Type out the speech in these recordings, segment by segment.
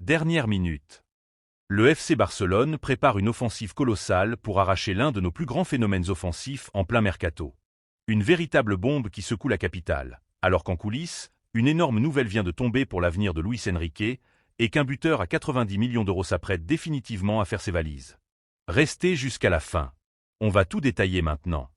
Dernière minute. Le FC Barcelone prépare une offensive colossale pour arracher l'un de nos plus grands phénomènes offensifs en plein mercato. Une véritable bombe qui secoue la capitale, alors qu'en coulisses, une énorme nouvelle vient de tomber pour l'avenir de Luis Enrique et qu'un buteur à 90 millions d'euros s'apprête définitivement à faire ses valises. Restez jusqu'à la fin. On va tout détailler maintenant.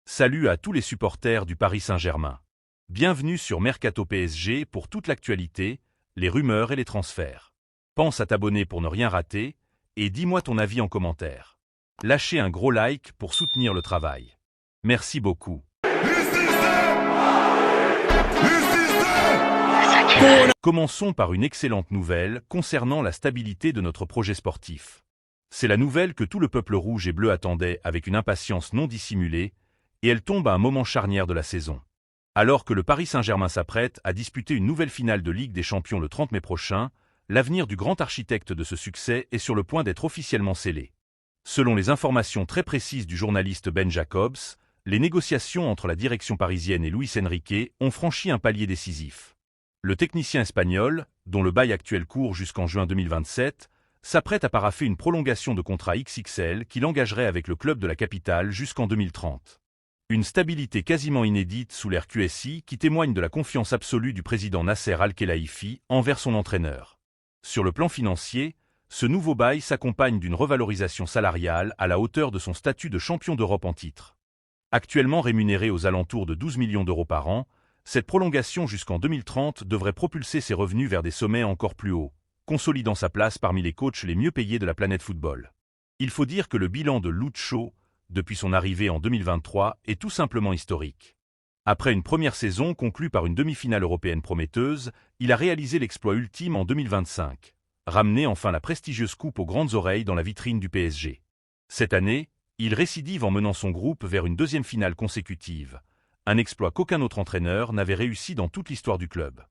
Salut à tous les supporters du Paris Saint-Germain. Bienvenue sur Mercato PSG pour toute l'actualité, les rumeurs et les transferts. Pense à t'abonner pour ne rien rater et dis-moi ton avis en commentaire. Lâchez un gros like pour soutenir le travail. Merci beaucoup. Commençons par une excellente nouvelle concernant la stabilité de notre projet sportif. C'est la nouvelle que tout le peuple rouge et bleu attendait avec une impatience non dissimulée, et elle tombe à un moment charnière de la saison. Alors que le Paris Saint-Germain s'apprête à disputer une nouvelle finale de Ligue des Champions le 30 mai prochain, l'avenir du grand architecte de ce succès est sur le point d'être officiellement scellé. Selon les informations très précises du journaliste Ben Jacobs, les négociations entre la direction parisienne et Luis Enrique ont franchi un palier décisif. Le technicien espagnol, dont le bail actuel court jusqu'en juin 2027, s'apprête à paraffer une prolongation de contrat XXL qui l'engagerait avec le club de la capitale jusqu'en 2030. Une stabilité quasiment inédite sous l'ère QSI qui témoigne de la confiance absolue du président Nasser Al-Khelaifi envers son entraîneur. Sur le plan financier, ce nouveau bail s'accompagne d'une revalorisation salariale à la hauteur de son statut de champion d'Europe en titre. Actuellement rémunéré aux alentours de 12 millions d'euros par an, cette prolongation jusqu'en 2030 devrait propulser ses revenus vers des sommets encore plus hauts, consolidant sa place parmi les coachs les mieux payés de la planète football. Il faut dire que le bilan de Lucho, depuis son arrivée en 2023, est tout simplement historique. Après une première saison conclue par une demi-finale européenne prometteuse, il a réalisé l'exploit ultime en 2025, ramener enfin la prestigieuse coupe aux grandes oreilles dans la vitrine du PSG. Cette année, il récidive en menant son groupe vers une deuxième finale consécutive, un exploit qu'aucun autre entraîneur n'avait réussi dans toute l'histoire du club.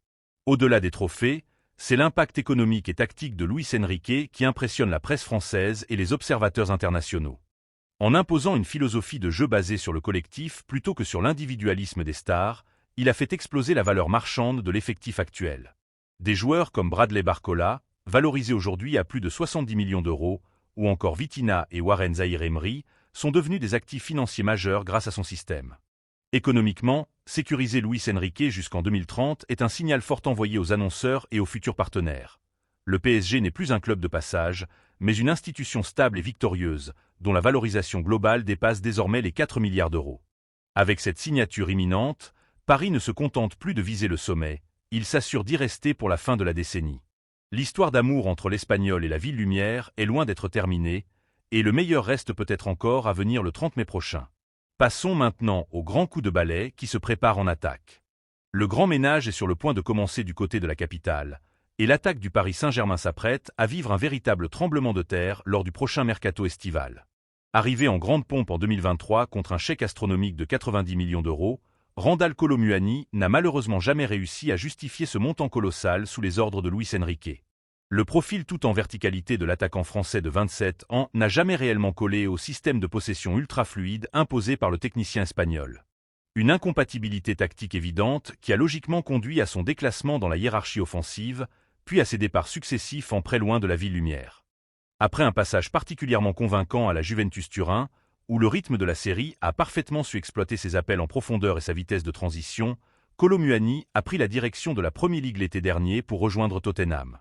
Au-delà des trophées, c'est l'impact économique et tactique de Luis Enrique qui impressionne la presse française et les observateurs internationaux. En imposant une philosophie de jeu basée sur le collectif plutôt que sur l'individualisme des stars, il a fait exploser la valeur marchande de l'effectif actuel. Des joueurs comme Bradley Barcola, valorisés aujourd'hui à plus de 70 millions d'euros, ou encore Vitinha et Warren Zaïre-Emery, sont devenus des actifs financiers majeurs grâce à son système. Économiquement, sécuriser Luis Enrique jusqu'en 2030 est un signal fort envoyé aux annonceurs et aux futurs partenaires. Le PSG n'est plus un club de passage, mais une institution stable et victorieuse, dont la valorisation globale dépasse désormais les 4 milliards d'euros. Avec cette signature imminente, Paris ne se contente plus de viser le sommet, il s'assure d'y rester pour la fin de la décennie. L'histoire d'amour entre l'Espagnol et la Ville Lumière est loin d'être terminée, et le meilleur reste peut-être encore à venir le 30 mai prochain. Passons maintenant au grand coup de balai qui se prépare en attaque. Le grand ménage est sur le point de commencer du côté de la capitale, et l'attaque du Paris Saint-Germain s'apprête à vivre un véritable tremblement de terre lors du prochain mercato estival. Arrivé en grande pompe en 2023 contre un chèque astronomique de 90 millions d'euros, Randal Kolo Muani n'a malheureusement jamais réussi à justifier ce montant colossal sous les ordres de Luis Enrique. Le profil tout en verticalité de l'attaquant français de 27 ans n'a jamais réellement collé au système de possession ultra-fluide imposé par le technicien espagnol. Une incompatibilité tactique évidente qui a logiquement conduit à son déclassement dans la hiérarchie offensive, puis à ses départs successifs en près loin de la Ville Lumière. Après un passage particulièrement convaincant à la Juventus Turin, où le rythme de la série a parfaitement su exploiter ses appels en profondeur et sa vitesse de transition, Kolo Muani a pris la direction de la Premier League l'été dernier pour rejoindre Tottenham.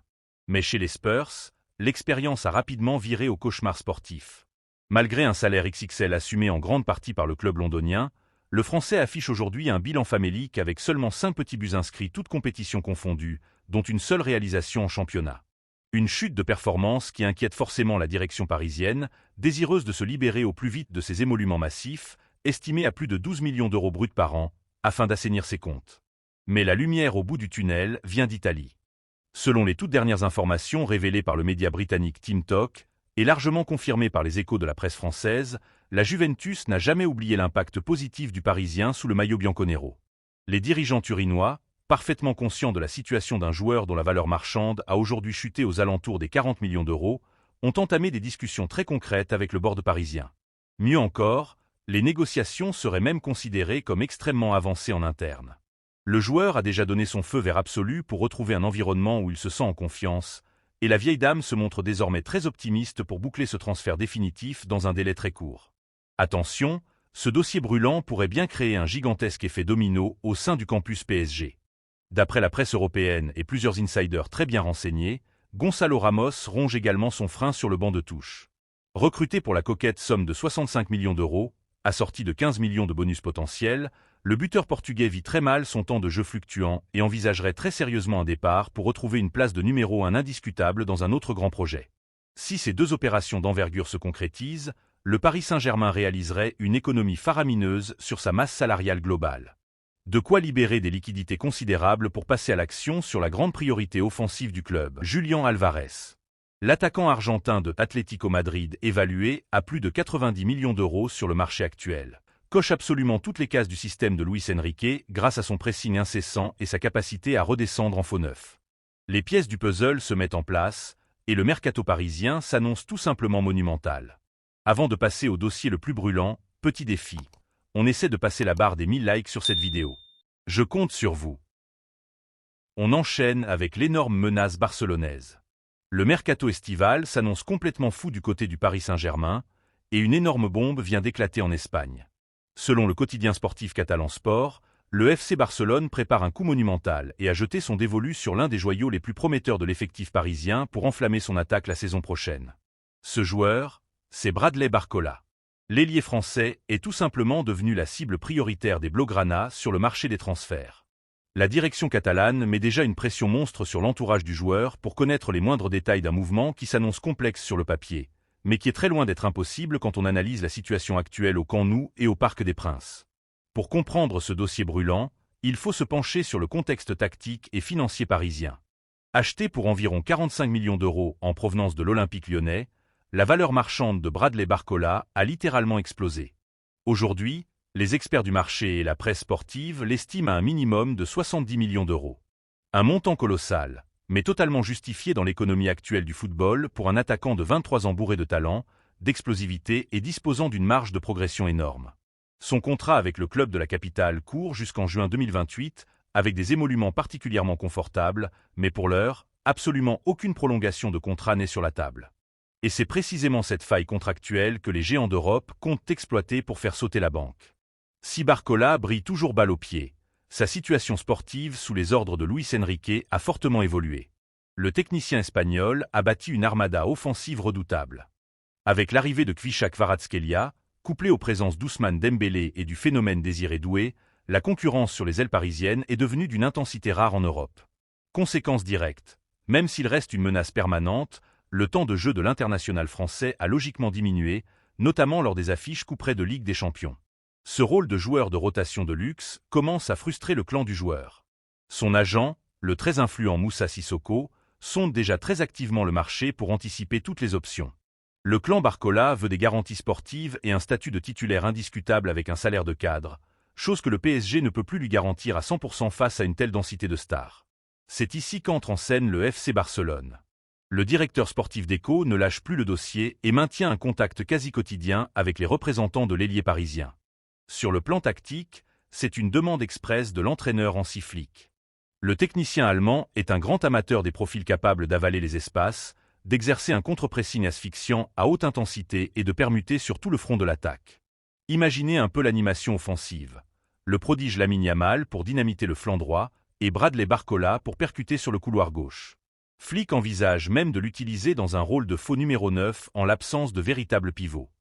Mais chez les Spurs, l'expérience a rapidement viré au cauchemar sportif. Malgré un salaire XXL assumé en grande partie par le club londonien, le Français affiche aujourd'hui un bilan famélique avec seulement 5 petits buts inscrits toutes compétitions confondues, dont une seule réalisation en championnat. Une chute de performance qui inquiète forcément la direction parisienne, désireuse de se libérer au plus vite de ses émoluments massifs, estimés à plus de 12 millions d'euros bruts par an, afin d'assainir ses comptes. Mais la lumière au bout du tunnel vient d'Italie. Selon les toutes dernières informations révélées par le média britannique Team Talk, et largement confirmées par les échos de la presse française, la Juventus n'a jamais oublié l'impact positif du Parisien sous le maillot bianconero. Les dirigeants turinois, parfaitement conscients de la situation d'un joueur dont la valeur marchande a aujourd'hui chuté aux alentours des 40 millions d'euros, ont entamé des discussions très concrètes avec le board parisien. Mieux encore, les négociations seraient même considérées comme extrêmement avancées en interne. Le joueur a déjà donné son feu vert absolu pour retrouver un environnement où il se sent en confiance, et la vieille dame se montre désormais très optimiste pour boucler ce transfert définitif dans un délai très court. Attention, ce dossier brûlant pourrait bien créer un gigantesque effet domino au sein du campus PSG. D'après la presse européenne et plusieurs insiders très bien renseignés, Gonzalo Ramos ronge également son frein sur le banc de touche. Recruté pour la coquette somme de 65 millions d'euros, assorti de 15 millions de bonus potentiels, le buteur portugais vit très mal son temps de jeu fluctuant et envisagerait très sérieusement un départ pour retrouver une place de numéro 1 indiscutable dans un autre grand projet. Si ces deux opérations d'envergure se concrétisent, le Paris Saint-Germain réaliserait une économie faramineuse sur sa masse salariale globale. De quoi libérer des liquidités considérables pour passer à l'action sur la grande priorité offensive du club, Julián Álvarez. L'attaquant argentin de Atlético Madrid, évalué à plus de 90 millions d'euros sur le marché actuel, coche absolument toutes les cases du système de Luis Enrique grâce à son pressing incessant et sa capacité à redescendre en faux neuf. Les pièces du puzzle se mettent en place, et le mercato parisien s'annonce tout simplement monumental. Avant de passer au dossier le plus brûlant, petit défi. On essaie de passer la barre des 1000 likes sur cette vidéo. Je compte sur vous. On enchaîne avec l'énorme menace barcelonaise. Le mercato estival s'annonce complètement fou du côté du Paris Saint-Germain, et une énorme bombe vient d'éclater en Espagne. Selon le quotidien sportif catalan Sport, le FC Barcelone prépare un coup monumental et a jeté son dévolu sur l'un des joyaux les plus prometteurs de l'effectif parisien pour enflammer son attaque la saison prochaine. Ce joueur, c'est Bradley Barcola. L'ailier français est tout simplement devenu la cible prioritaire des Blaugrana sur le marché des transferts. La direction catalane met déjà une pression monstre sur l'entourage du joueur pour connaître les moindres détails d'un mouvement qui s'annonce complexe sur le papier, mais qui est très loin d'être impossible quand on analyse la situation actuelle au Camp Nou et au Parc des Princes. Pour comprendre ce dossier brûlant, il faut se pencher sur le contexte tactique et financier parisien. Acheté pour environ 45 millions d'euros en provenance de l'Olympique lyonnais, la valeur marchande de Bradley Barcola a littéralement explosé. Aujourd'hui, les experts du marché et la presse sportive l'estiment à un minimum de 70 millions d'euros. Un montant colossal, mais totalement justifié dans l'économie actuelle du football pour un attaquant de 23 ans bourré de talent, d'explosivité et disposant d'une marge de progression énorme. Son contrat avec le club de la capitale court jusqu'en juin 2028, avec des émoluments particulièrement confortables, mais pour l'heure, absolument aucune prolongation de contrat n'est sur la table. Et c'est précisément cette faille contractuelle que les géants d'Europe comptent exploiter pour faire sauter la banque. Si Barcola brille toujours balle au pied, sa situation sportive sous les ordres de Luis Enrique a fortement évolué. Le technicien espagnol a bâti une armada offensive redoutable. Avec l'arrivée de Kvichak Kvaratskhelia, couplée aux présences d'Ousmane Dembélé et du phénomène Désiré Doué, la concurrence sur les ailes parisiennes est devenue d'une intensité rare en Europe. Conséquence directe, même s'il reste une menace permanente, le temps de jeu de l'international français a logiquement diminué, notamment lors des affiches couperets de Ligue des Champions. Ce rôle de joueur de rotation de luxe commence à frustrer le clan du joueur. Son agent, le très influent Moussa Sissoko, sonde déjà très activement le marché pour anticiper toutes les options. Le clan Barcola veut des garanties sportives et un statut de titulaire indiscutable avec un salaire de cadre, chose que le PSG ne peut plus lui garantir à 100% face à une telle densité de stars. C'est ici qu'entre en scène le FC Barcelone. Le directeur sportif d'Eco ne lâche plus le dossier et maintient un contact quasi quotidien avec les représentants de l'ailier parisien. Sur le plan tactique, c'est une demande expresse de l'entraîneur Hansi Flick. Le technicien allemand est un grand amateur des profils capables d'avaler les espaces, d'exercer un contre-pressing asphyxiant à haute intensité et de permuter sur tout le front de l'attaque. Imaginez un peu l'animation offensive. Le prodige Lamine Yamal pour dynamiter le flanc droit et Bradley Barcola pour percuter sur le couloir gauche. Flick envisage même de l'utiliser dans un rôle de faux numéro 9 en l'absence de véritable pivot.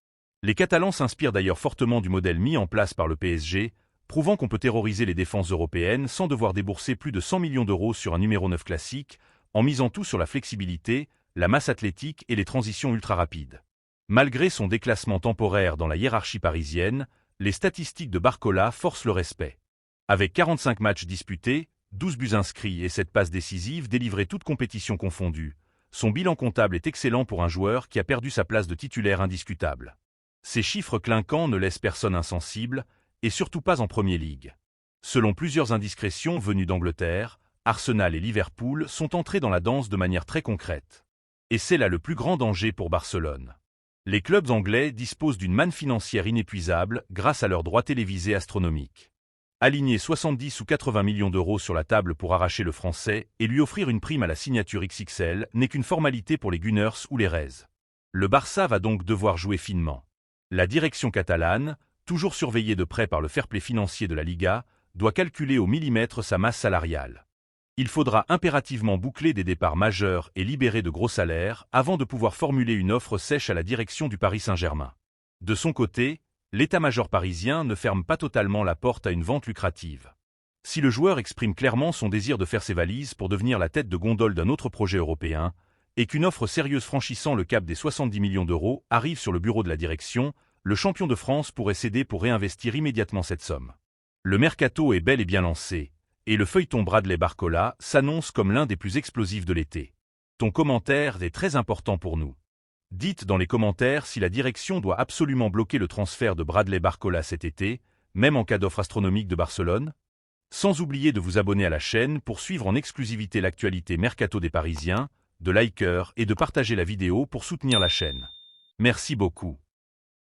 Les Catalans s'inspirent d'ailleurs fortement du modèle mis en place par le PSG, prouvant qu'on peut terroriser les défenses européennes sans devoir débourser plus de 100 millions d'euros sur un numéro 9 classique, en misant tout sur la flexibilité, la masse athlétique et les transitions ultra rapides. Malgré son déclassement temporaire dans la hiérarchie parisienne, les statistiques de Barcola forcent le respect. Avec 45 matchs disputés, 12 buts inscrits et 7 passes décisives délivrées toutes compétitions confondues, son bilan comptable est excellent pour un joueur qui a perdu sa place de titulaire indiscutable. Ces chiffres clinquants ne laissent personne insensible, et surtout pas en Premier League. Selon plusieurs indiscrétions venues d'Angleterre, Arsenal et Liverpool sont entrés dans la danse de manière très concrète. Et c'est là le plus grand danger pour Barcelone. Les clubs anglais disposent d'une manne financière inépuisable grâce à leurs droits télévisés astronomiques. Aligner 70 ou 80 millions d'euros sur la table pour arracher le Français et lui offrir une prime à la signature XXL n'est qu'une formalité pour les Gunners ou les Reds. Le Barça va donc devoir jouer finement. La direction catalane, toujours surveillée de près par le fair-play financier de la Liga, doit calculer au millimètre sa masse salariale. Il faudra impérativement boucler des départs majeurs et libérer de gros salaires avant de pouvoir formuler une offre sèche à la direction du Paris Saint-Germain. De son côté, l'état-major parisien ne ferme pas totalement la porte à une vente lucrative. Si le joueur exprime clairement son désir de faire ses valises pour devenir la tête de gondole d'un autre projet européen, et qu'une offre sérieuse franchissant le cap des 70 millions d'euros arrive sur le bureau de la direction, le champion de France pourrait céder pour réinvestir immédiatement cette somme. Le mercato est bel et bien lancé, et le feuilleton Bradley Barcola s'annonce comme l'un des plus explosifs de l'été. Ton commentaire est très important pour nous. Dites dans les commentaires si la direction doit absolument bloquer le transfert de Bradley Barcola cet été, même en cas d'offre astronomique de Barcelone. Sans oublier de vous abonner à la chaîne pour suivre en exclusivité l'actualité mercato des Parisiens, de liker et de partager la vidéo pour soutenir la chaîne. Merci beaucoup.